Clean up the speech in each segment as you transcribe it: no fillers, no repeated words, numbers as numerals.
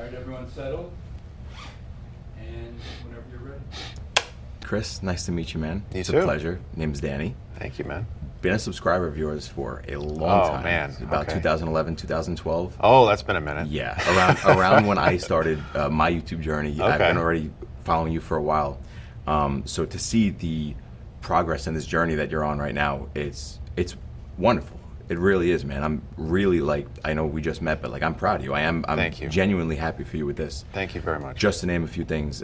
right, everyone settle. And whenever you're ready. Chris, nice to meet you, man. You it's too. a pleasure. Name's Danny. Thank you, man. Been a subscriber of yours for a long time. Oh, man. About Okay. 2011, 2012. Oh, that's been a minute. Yeah, around when I started my YouTube journey. I've Okay. been already following you for a while. So to see the progress in this journey that you're on right now, it's wonderful. It really is, man. I'm really, like, I know we just met, but like I'm proud of you. I'm Thank you. genuinely happy for you with this. Thank you very much. Just to name a few things,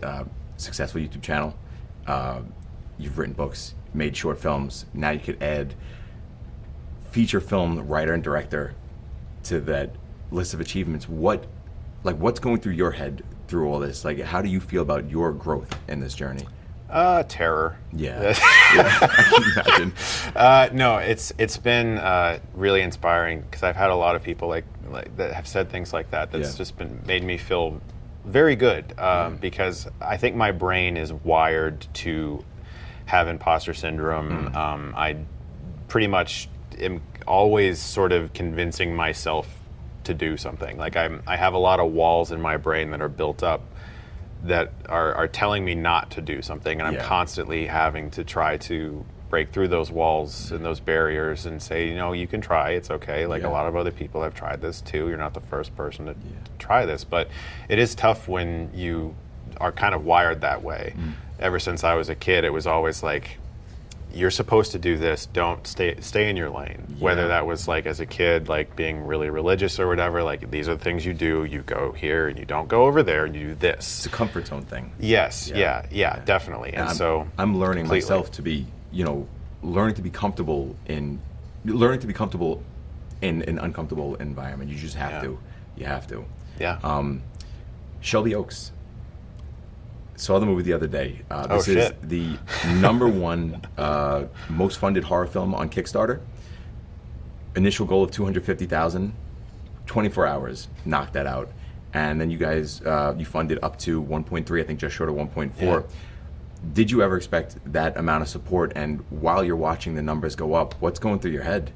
successful YouTube channel, you've written books, made short films, now you could add feature film writer and director to that list of achievements. What's going through your head through all this? Like, how do you feel about your growth in this journey? Terror. Yeah, I can imagine. No, it's been really inspiring because I've had a lot of people like that have said things like that. That's just been made me feel very good because I think my brain is wired to have imposter syndrome. I pretty much am always sort of convincing myself to do something. Like I have a lot of walls in my brain that are built up that are telling me not to do something, and I'm constantly having to try to break through those walls and those barriers and say, you know, you can try, it's okay. Like a lot of other people have tried this too. You're not the first person to try this, but it is tough when you are kind of wired that way. Ever since I was a kid, it was always like, you're supposed to do this, don't stay in your lane. Whether that was like as a kid, like being really religious or whatever, like these are the things you do, you go here and you don't go over there and you do this. It's a comfort zone thing. Yes, yeah, definitely. And so I'm learning completely. myself to be, learning to be comfortable in an uncomfortable environment. You just have to. You have to. Yeah. Shelby Oaks. Saw the movie the other day. This is shit. the #1 most funded horror film on Kickstarter. Initial goal of $250,000, 24 hours, knocked that out. And then you guys, you funded up to 1.3, I think just short of 1.4. Yeah. Did you ever expect that amount of support? And while you're watching the numbers go up, what's going through your head?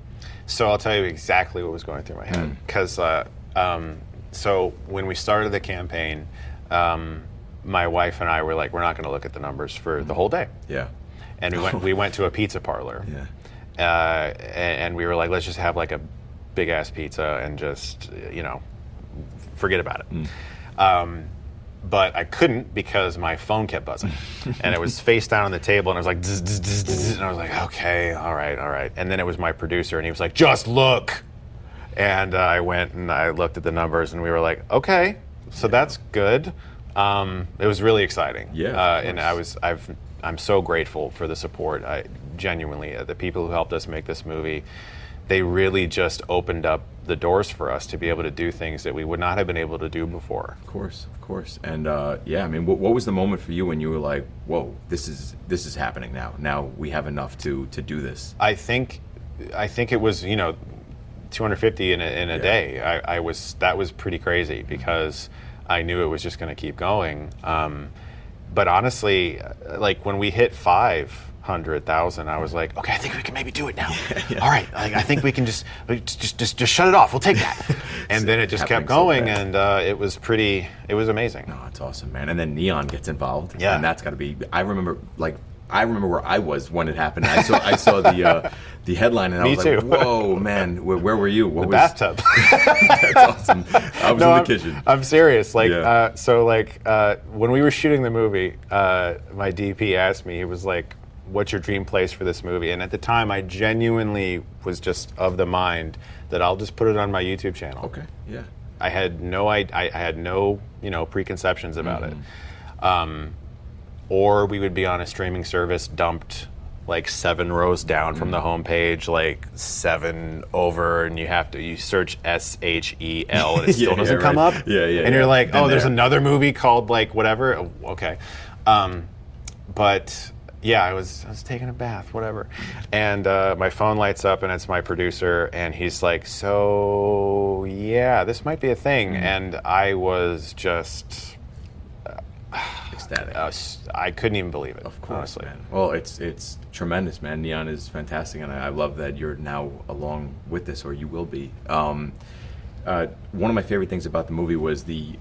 So I'll tell you exactly what was going through my head. Because so when we started the campaign, my wife and I were like, we're not going to look at the numbers for the whole day. Yeah. And we went to a pizza parlor. Yeah. And we were like, let's just have like a big ass pizza and just, forget about it. But I couldn't because my phone kept buzzing. And it was face down on the table and it was like, zzz, zzz, zzz, zzz, and I was like, okay, all right. And then it was my producer and he was like, just look. And I went and I looked at the numbers and we were like, okay, so that's good. It was really exciting. Yeah. And I'm so grateful for the support. Genuinely, the people who helped us make this movie, they really just opened up the doors for us to be able to do things that we would not have been able to do before. Of course. And I mean, what was the moment for you when you were like, whoa, this is happening now. Now we have enough to do this. I think it was 250 in a day. That was pretty crazy because I knew it was just going to keep going. But honestly, like when we hit 500,000, I was like, okay, I think we can maybe do it now. All right, like, I think we can just shut it off. We'll take that. And then it just kept going, and it was amazing. No, it's awesome, man. And then Neon gets involved. Yeah. And that's got to be. I remember where I was when it happened. I saw the headline and I was like, whoa, man, where were you? What was Bathtub. That's awesome. I was in the kitchen. I'm serious. Like, when we were shooting the movie, my DP asked me, he was like, what's your dream place for this movie? And at the time, I genuinely was just of the mind that I'll just put it on my YouTube channel. Okay, yeah. I had no preconceptions about it. Or we would be on a streaming service dumped like 7 rows down from the homepage, like 7 over, and you search SHEL and it still doesn't come up. Yeah. And you're like, oh, there's another movie called like whatever. Oh, okay. But yeah, I was taking a bath, whatever. And my phone lights up and it's my producer and he's like, so yeah, this might be a thing. And I was just ecstatic. I couldn't even believe it. Of course, honestly. man. Well, it's tremendous, man. Neon is fantastic, and I love that you're now along with this, or you will be. One of my favorite things about the movie was the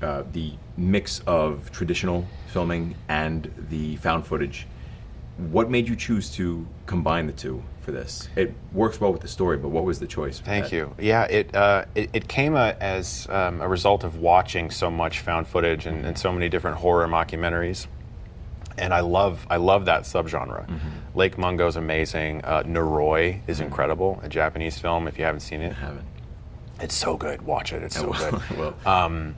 mix of traditional filming and the found footage. What made you choose to combine the two for this? It works well with the story, but what was the choice? Thank you. Yeah, it came as a result of watching so much found footage and so many different horror mockumentaries. And I love that subgenre. Lake Mungo's amazing. Noroi is incredible, a Japanese film. If you haven't seen it, I haven't. It's so good. Watch it. It's so good. Well.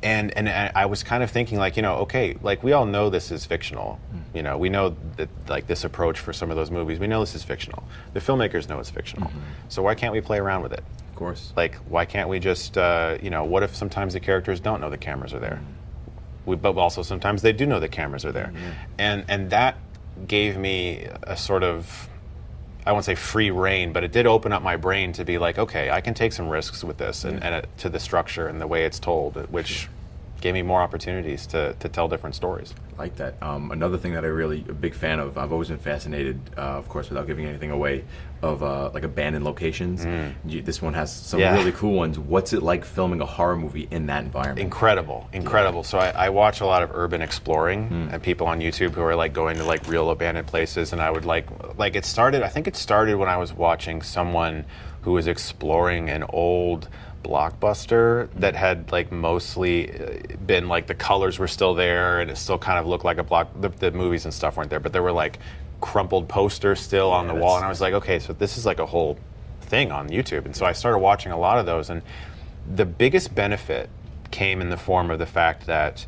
And I was kind of thinking, like, okay, like, we all know this is fictional. We know that, like, this approach for some of those movies, we know this is fictional. The filmmakers know it's fictional. So why can't we play around with it? Of course. Like, why can't we just, what if sometimes the characters don't know the cameras are there? But also sometimes they do know the cameras are there. And that gave me a sort of, I won't say free reign, but it did open up my brain to be like, okay, I can take some risks with this and to the structure and the way it's told, which gave me more opportunities to tell different stories. I like that. Another thing that I'm really a big fan of, I've always been fascinated, of course, without giving anything away, of like abandoned locations. This one has some really cool ones. What's it like filming a horror movie in that environment? Incredible. So I watch a lot of urban exploring and people on YouTube who are like going to like real abandoned places, and I would like it started, I think it started when I was watching someone who was exploring an old Blockbuster that had like mostly been like the colors were still there and it still kind of looked like the movies and stuff weren't there, but there were like crumpled posters still on the wall, and I was like, okay, so this is like a whole thing on YouTube. And so I started watching a lot of those, and the biggest benefit came in the form of the fact that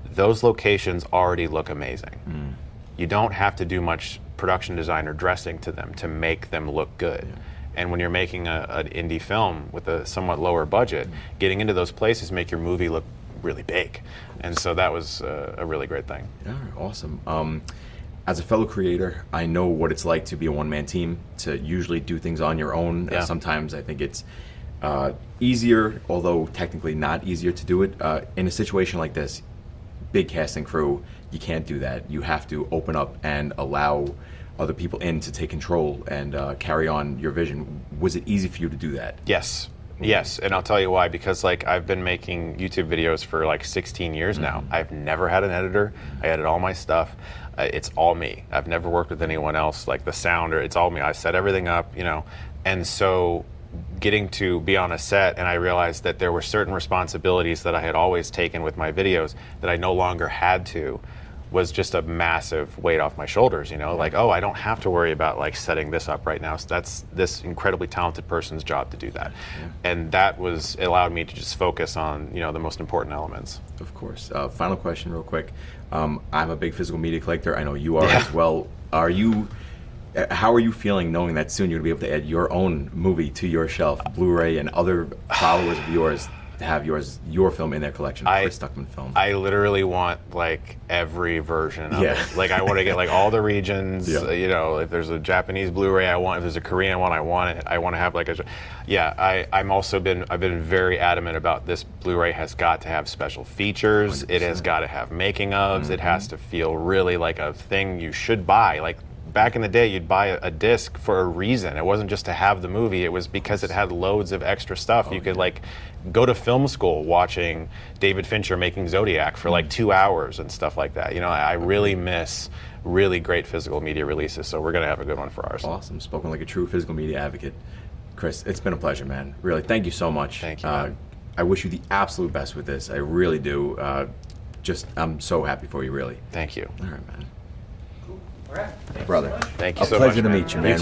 those locations already look amazing. You don't have to do much production design or dressing to them to make them look good. And when you're making an indie film with a somewhat lower budget, getting into those places make your movie look really big. And so that was a really great thing. Yeah, awesome. As a fellow creator, I know what it's like to be a one-man team, to usually do things on your own. Sometimes I think it's easier, although technically not easier to do it. In a situation like this, big cast and crew, you can't do that. You have to open up and allow other people in to take control and carry on your vision. Was it easy for you to do that? Yes, and I'll tell you why. Because like I've been making YouTube videos for like 16 years now. I've never had an editor. I edit all my stuff. It's all me. I've never worked with anyone else. Like the sound, or it's all me. I set everything up, And so getting to be on a set, and I realized that there were certain responsibilities that I had always taken with my videos that I no longer had to, was just a massive weight off my shoulders, like, oh, I don't have to worry about like setting this up right now. So that's this incredibly talented person's job to do that. And that allowed me to just focus on, the most important elements. Of course. Final question real quick. I'm a big physical media collector. I know you are as well. How are you feeling knowing that soon you're going to be able to add your own movie to your shelf, Blu-ray, and other followers of yours to have your film in their collection, Chris Stuckmann film? I literally want like every version of it. Like I want to get like all the regions. If there's a Japanese Blu-ray, if there's a Korean one, I want it. I want to have like I've been very adamant about this. Blu-ray has got to have special features. 100%. It has got to have making ofs. It has to feel really like a thing you should buy. Like back in the day, you'd buy a disc for a reason. It wasn't just to have the movie. It was because it had loads of extra stuff. You could like go to film school watching David Fincher making Zodiac for like 2 hours and stuff like that. I really miss really great physical media releases. So we're going to have a good one for ours. Awesome. Spoken like a true physical media advocate. Chris, it's been a pleasure, man. Really, thank you so much. Thank you. I wish you the absolute best with this. I really do. I'm so happy for you, really. Thank you. All right, man. Cool. All right. Thank you Brother. so much. Thank you A so much. pleasure to meet you, man. You too.